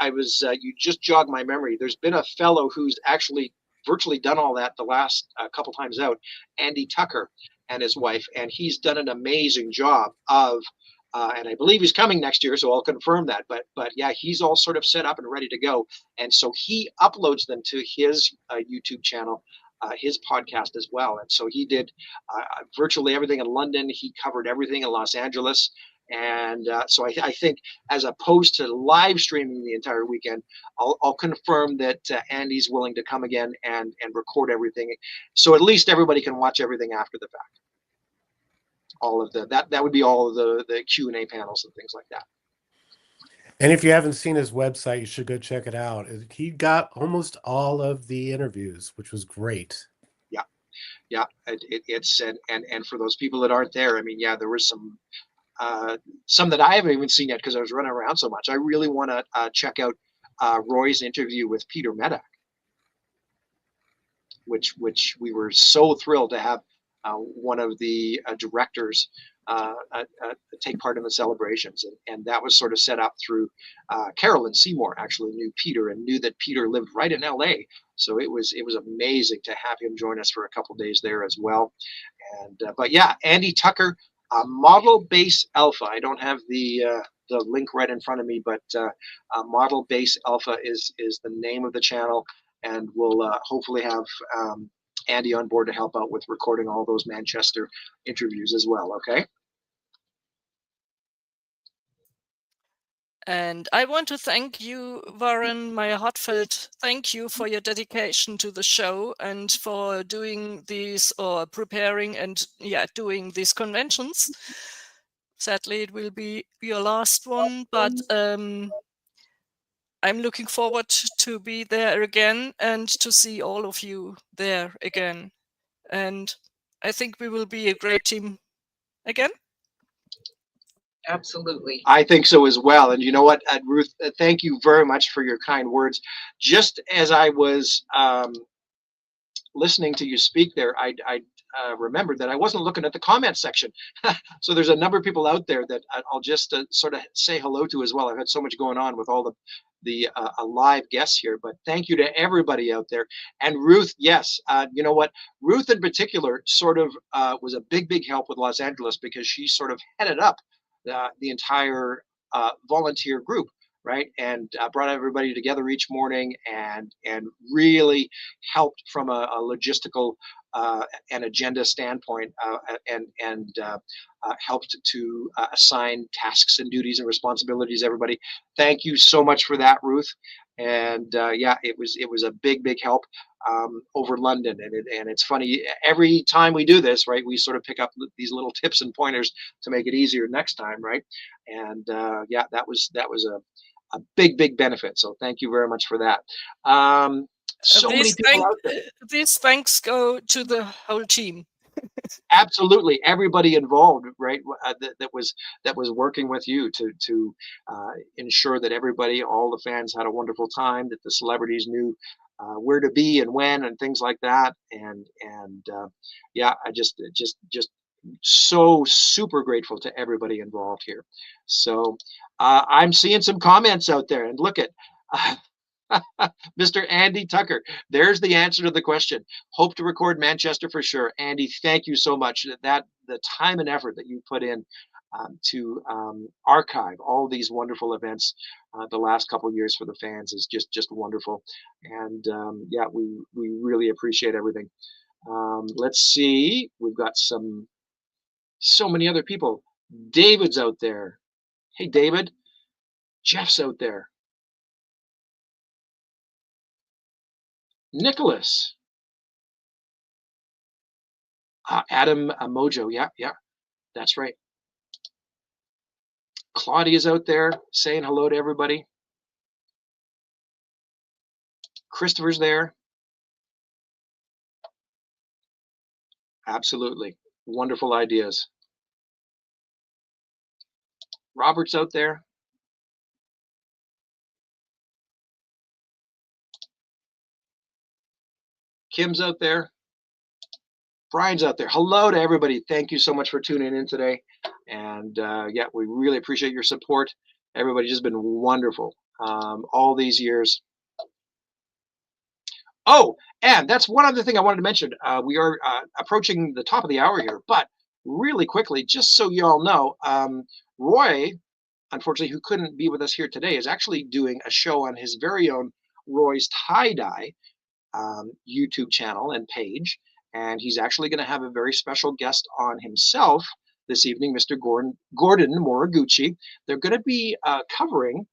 You just jogged my memory. There's been a fellow who's actually virtually done all that the last couple times out, Andy Tucker and his wife, and he's done an amazing job of. And I believe he's coming next year, so I'll confirm that. But yeah, he's all sort of set up and ready to go, and so he uploads them to his YouTube channel. His podcast as well. And so he did virtually everything in London. He covered everything in Los Angeles. And so I think as opposed to live streaming the entire weekend, I'll confirm that Andy's willing to come again and record everything. So at least everybody can watch everything after the fact. All of that would be all of the Q&A panels and things like that. And if you haven't seen his website, you should go check it out. He got almost all of the interviews, which was great. Yeah. It's and for those people that aren't there, I mean, yeah, there was some that I haven't even seen yet because I was running around so much. I really want to check out Roy's interview with Peter Medak. which we were so thrilled to have one of the directors take part in the celebrations, and that was sort of set up through Carolyn Seymour actually knew Peter and knew that Peter lived right in LA, so it was amazing to have him join us for a couple days there as well. And but yeah, Andy Tucker, Model Base Alpha. I don't have the link right in front of me, but Model Base Alpha is the name of the channel, and we'll hopefully have Andy on board to help out with recording all those Manchester interviews as well. Okay. And I want to thank you, Warren, my heartfelt thank you for your dedication to the show and for doing these or preparing and doing these conventions. Sadly, it will be your last one, but I'm looking forward to be there again and to see all of you there again. And I think we will be a great team again. Absolutely. I think so as well. And you know what, Ruth, thank you very much for your kind words. Just as I was listening to you speak there, I remembered that I wasn't looking at the comment section. So there's a number of people out there that I'll just sort of say hello to as well. I've had so much going on with all the live guests here, but thank you to everybody out there. And Ruth, yes, you know what, Ruth in particular sort of was a big help with Los Angeles, because she sort of headed up the entire volunteer group, right, and brought everybody together each morning and really helped from a logistical and agenda standpoint, and helped to assign tasks and duties and responsibilities. Everybody, thank you so much for that, Ruth. And yeah, it was a big help over London, and it's funny, every time we do this, right, we sort of pick up these little tips and pointers to make it easier next time, right? And yeah, that was a big benefit. So thank you very much for that. So many people out there. These thanks go to the whole team. Absolutely, everybody involved, right? That was working with you to ensure that everybody, all the fans, had a wonderful time. That the celebrities knew where to be and when, and things like that. And yeah, I just so super grateful to everybody involved here. So I'm seeing some comments out there, and look at. Mr. Andy Tucker, there's the answer to the question. Hope to record Manchester for sure. Andy, thank you so much. That the time and effort that you put in to archive all these wonderful events the last couple of years for the fans is just wonderful. And yeah, we really appreciate everything. Let's see, we've got so many other people. David's out there. Hey, David. Jeff's out there. Nicholas, Adam Mojo, yeah, that's right. Claudia's out there saying hello to everybody. Christopher's there. Absolutely, wonderful ideas. Robert's out there. Kim's out there. Brian's out there. Hello to everybody. Thank you so much for tuning in today. And yeah, we really appreciate your support. Everybody's just been wonderful all these years. Oh, and that's one other thing I wanted to mention. We are approaching the top of the hour here, but really quickly, just so you all know, Roy, unfortunately, who couldn't be with us here today, is actually doing a show on his very own Roy's Tie-Dye YouTube channel and page, and he's actually going to have a very special guest on himself this evening, Mr. Gordon Moriguchi. They're going to be covering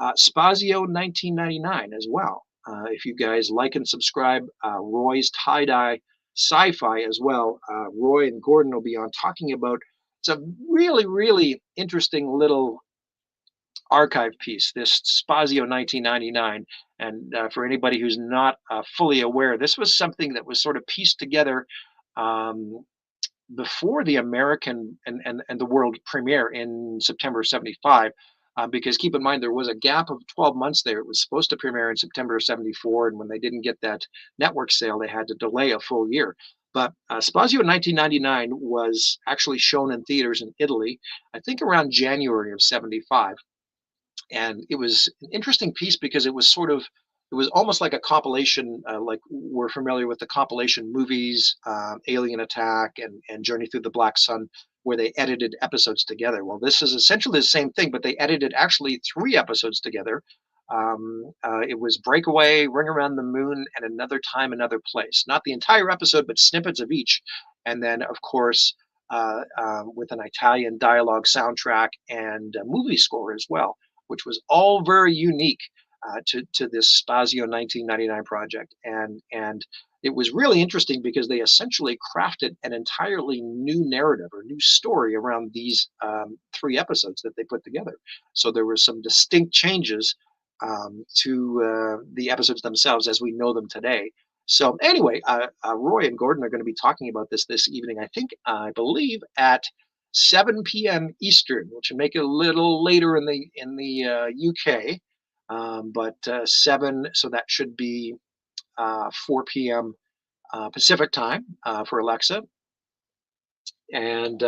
Spazio 1999 as well. If you guys like and subscribe, Roy's Tie-Dye Sci-Fi as well, Roy and Gordon will be on talking about. It's a really interesting little archive piece, this Spazio 1999. And for anybody who's not fully aware, this was something that was sort of pieced together before the American and the world premiere in September '75. because keep in mind there was a gap of 12 months there. It was supposed to premiere in September of '74, and when they didn't get that network sale, they had to delay a full year. But Spazio in 1999 was actually shown in theaters in Italy, I think around January of '75. And it was an interesting piece because it was almost like a compilation, like we're familiar with the compilation movies, Alien Attack and Journey Through the Black Sun, where they edited episodes together. Well, this is essentially the same thing, but they edited actually 3 episodes together. It was Breakaway, Ring Around the Moon, and Another Time, Another Place. Not the entire episode, but snippets of each. And then, of course, with an Italian dialogue soundtrack and a movie score as well, which was all very unique to this Spazio 1999 project. And it was really interesting because they essentially crafted an entirely new narrative or new story around these 3 episodes that they put together. So there were some distinct changes to the episodes themselves as we know them today. So anyway, Roy and Gordon are going to be talking about this evening, I believe at 7 p.m. Eastern, which would make it a little later in the UK, but 7, so that should be 4 p.m. Pacific time for Alexa. And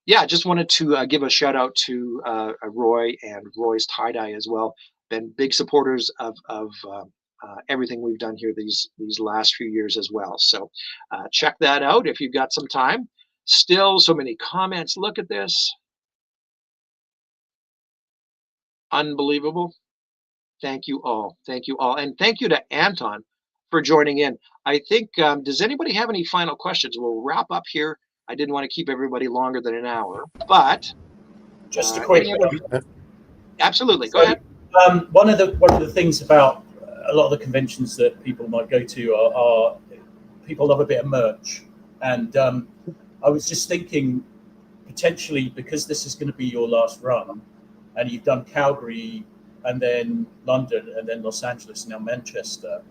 yeah, just wanted to give a shout out to Roy and Roy's Tie Dye as well. Been big supporters of everything we've done here these last few years as well. So check that out if you've got some time. Still so many comments. Look at this. Unbelievable. Thank you all. Thank you all. And thank you to Anton for joining in. I think, does anybody have any final questions? We'll wrap up here. I didn't want to keep everybody longer than an hour, but just a quick. Absolutely. Go ahead. One of the things about a lot of the conventions that people might go to are people love a bit of merch. And I was just thinking, potentially, because this is going to be your last run, and you've done Calgary, and then London, and then Los Angeles, and now Manchester,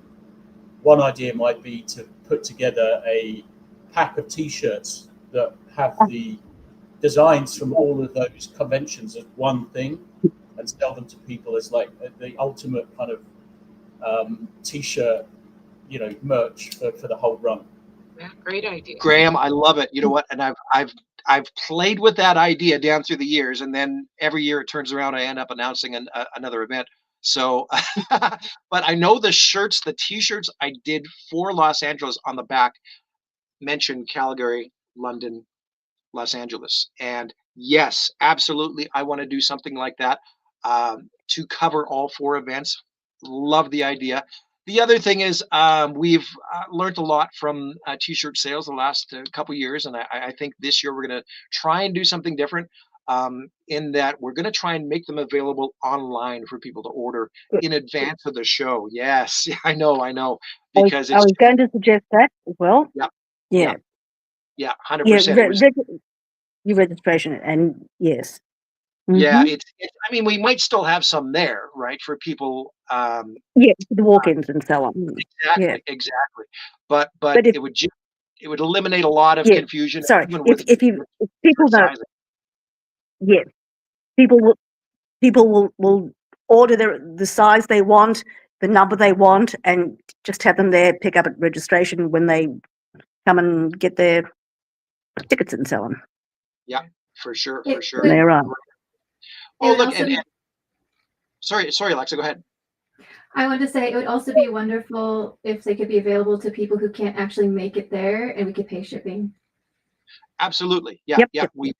one idea might be to put together a pack of T-shirts that have the designs from all of those conventions as one thing, and sell them to people as like the ultimate kind of T-shirt, merch for the whole run. Yeah, great idea. Graham, I love it. You know what? And I've played with that idea down through the years, and then every year it turns around, I end up announcing another event. So, but I know the shirts, the T-shirts I did for Los Angeles on the back mentioned Calgary, London, Los Angeles. And yes, absolutely, I want to do something like that to cover all 4 events. Love the idea. The other thing is we've learned a lot from T-shirt sales the last couple years, and I think this year we're going to try and do something different in that we're going to try and make them available online for people to order in advance of the show. Yes, I know, because I was going to suggest that as well. Yeah, 100%. Your registration, and yes. Yeah, it's. I mean, we might still have some there, right, for people. Yeah, the walk-ins and so on. Exactly. But it would eliminate a lot of confusion. Sorry, if people know, yes, people will order the size they want, the number they want, and just have them there, pick up at registration when they come and get their tickets and so on. Yeah, for sure. They're right. Oh, look, and sorry, Alexa, go ahead. I want to say it would also be wonderful if they could be available to people who can't actually make it there, and we could pay shipping. Absolutely. Yeah. We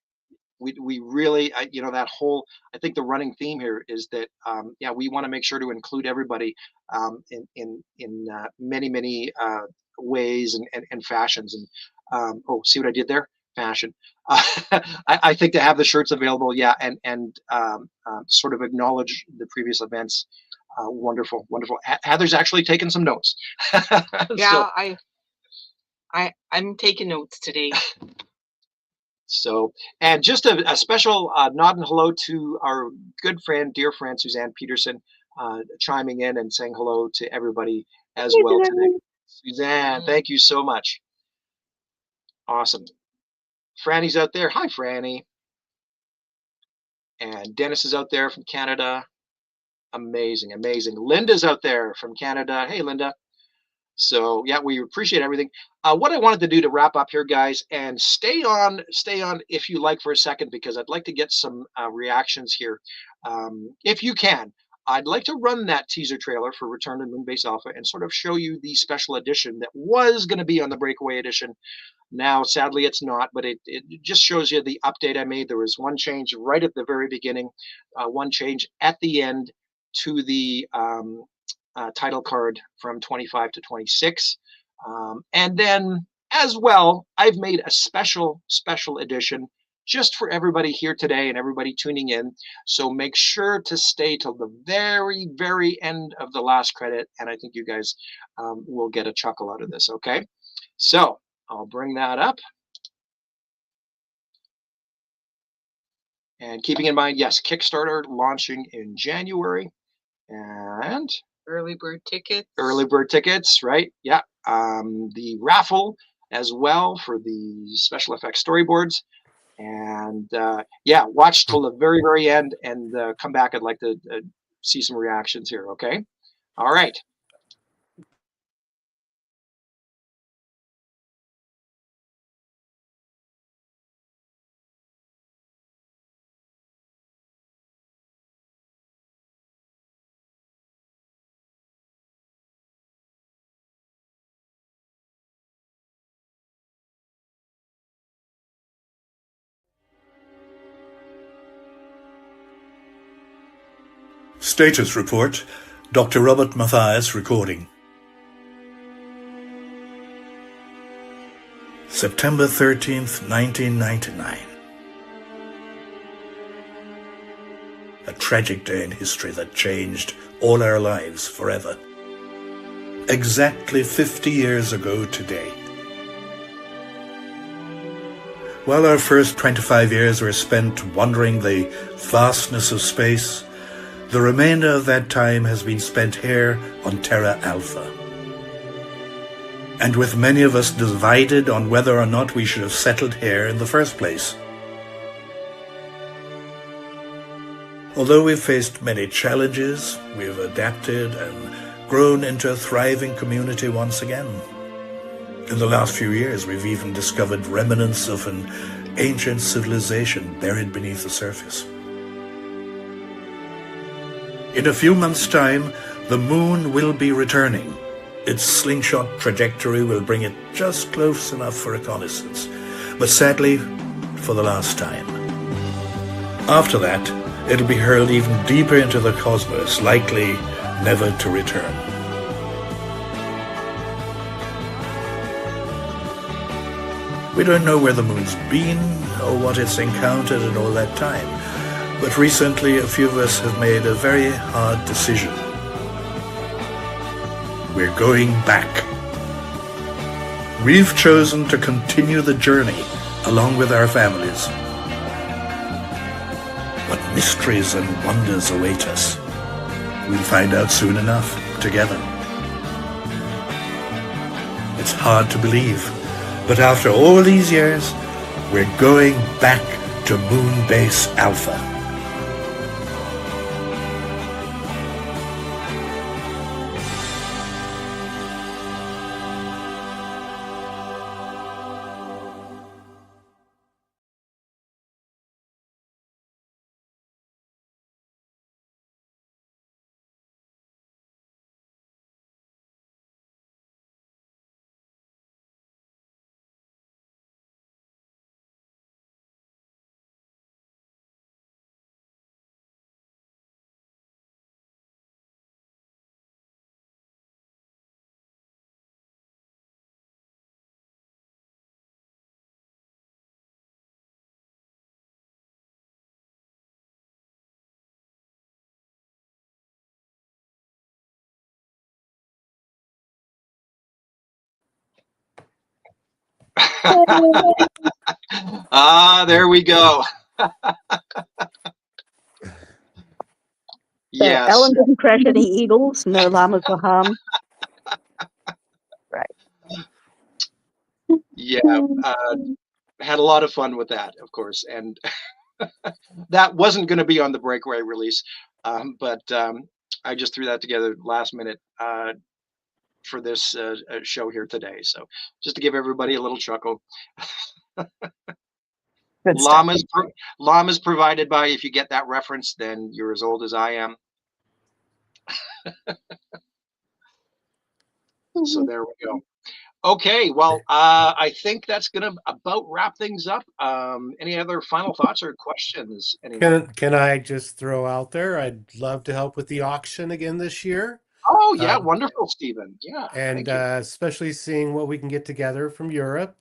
really, that whole, I think the running theme here is that, we want to make sure to include everybody in many ways and fashions. And see what I did there? Fashion. I think to have the shirts available, and sort of acknowledge the previous events. Wonderful. Heather's actually taken some notes. Yeah, I'm taking notes today. So, and just a special nod and hello to our good friend, dear friend, Suzanne Peterson, chiming in and saying hello to everybody as well today. Suzanne, thank you so much. Awesome. Franny's out there. Hi, Franny. And Dennis is out there from Canada. Amazing, amazing. Linda's out there from Canada. Hey, Linda. So yeah, we appreciate everything. What I wanted to do to wrap up here, guys, and stay on if you like for a second, because I'd like to get some reactions here. If you can, I'd like to run that teaser trailer for Return to Moonbase Alpha and sort of show you the special edition that was going to be on the Breakaway edition. Now, sadly, it's not, but it just shows you the update I made. There was one change right at the very beginning, one change at the end to the title card from 25 to 26. And then as well, I've made a special edition just for everybody here today and everybody tuning in. So make sure to stay till the very, very end of the last credit. And I think you guys will get a chuckle out of this, okay? So I'll bring that up. And keeping in mind, yes, Kickstarter launching in January. And early bird tickets. Early bird tickets, right? Yeah. The raffle as well for the special effects storyboards. And yeah, watch till the very, very end and come back. I'd like to see some reactions here, okay? All right. Status report, Dr. Robert Mathias recording. September 13th, 1999. A tragic day in history that changed all our lives forever. Exactly 50 years ago today. While our first 25 years were spent wandering the vastness of space, the remainder of that time has been spent here on Terra Alpha. And with many of us divided on whether or not we should have settled here in the first place. Although we've faced many challenges, we've adapted and grown into a thriving community once again. In the last few years, we've even discovered remnants of an ancient civilization buried beneath the surface. In a few months' time, the moon will be returning. Its slingshot trajectory will bring it just close enough for reconnaissance, but sadly, for the last time. After that, it'll be hurled even deeper into the cosmos, likely never to return. We don't know where the moon's been or what it's encountered in all that time. But recently, a few of us have made a very hard decision. We're going back. We've chosen to continue the journey along with our families. What mysteries and wonders await us? We'll find out soon enough, together. It's hard to believe, but after all these years, we're going back to Moonbase Alpha. There we go. Yes. Ellen didn't crash any eagles, no llamas were harmed. Right. Yeah, had a lot of fun with that, of course. And That wasn't going to be on the breakaway release, but I just threw that together last minute for this show here today. So just to give everybody a little chuckle. Llamas provided by, if you get that reference, then you're as old as I am. So there we go. Okay, well, I think that's gonna about wrap things up. Any other final thoughts or questions? Can I just throw out there? I'd love to help with the auction again this year. Oh yeah, wonderful, Stephen. Yeah, and especially seeing what we can get together from Europe.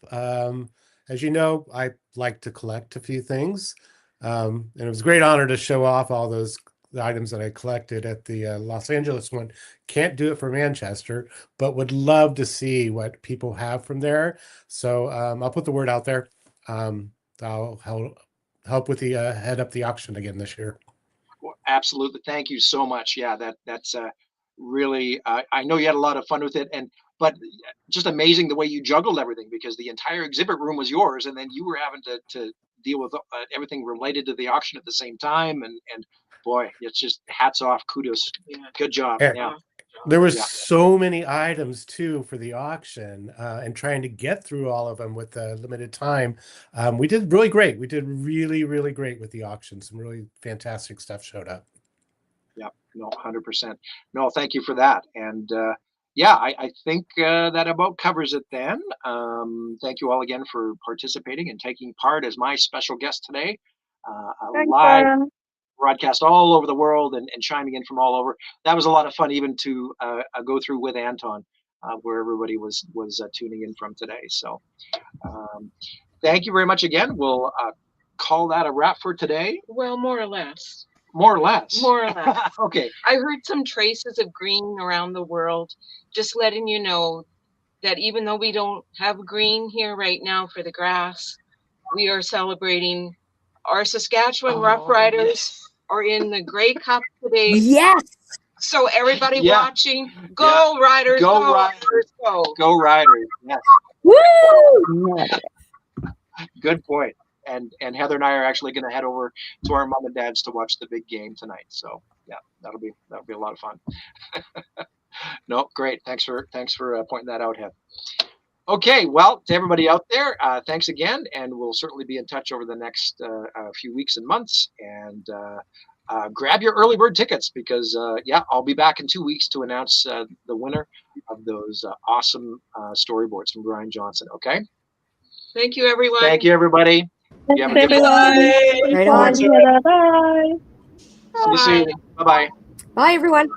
As you know, I like to collect a few things, and it was a great honor to show off all those items that I collected at the Los Angeles one. Can't do it for Manchester, but would love to see what people have from there. So I'll put the word out there. I'll help with the head up the auction again this year. Well, absolutely, thank you so much. Yeah, that's really. I know you had a lot of fun with it, but just amazing the way you juggled everything, because the entire exhibit room was yours, and then you were having to deal with everything related to the auction at the same time, and boy, it's just hats off, kudos. Yeah. Good job. Yeah. There was so many items too for the auction, and trying to get through all of them with the limited time. We did really great. We did really, really great with the auction. Some really fantastic stuff showed up. Yeah, no, 100%. No, thank you for that. And yeah, I think that about covers it then. Thank you all again for participating and taking part as my special guest today. Live broadcast all over the world and chiming in from all over. That was a lot of fun, even to go through with Anton, where everybody was tuning in from today. So thank you very much again. We'll call that a wrap for today. Well, more or less. More or less. More or less. Okay. I heard some traces of green around the world, just letting you know that even though we don't have green here right now for the grass, we are celebrating our Saskatchewan Rough Riders are in the Grey Cup today. Yes. So everybody watching, go Riders, go Riders, go. Go Riders. Yes. Woo! Good point. And Heather and I are actually going to head over to our mom and dad's to watch the big game tonight. So yeah, that'll be a lot of fun. No, great. Thanks for pointing that out, Heather. Okay, well, to everybody out there, thanks again, and we'll certainly be in touch over the next few weeks and months. And grab your early bird tickets, because yeah, I'll be back in 2 weeks to announce the winner of those awesome storyboards from Brian Johnson. Okay. Thank you, everyone. Thank you, everybody. You have a good Right on. Bye. See you soon. Bye-bye. Bye, everyone.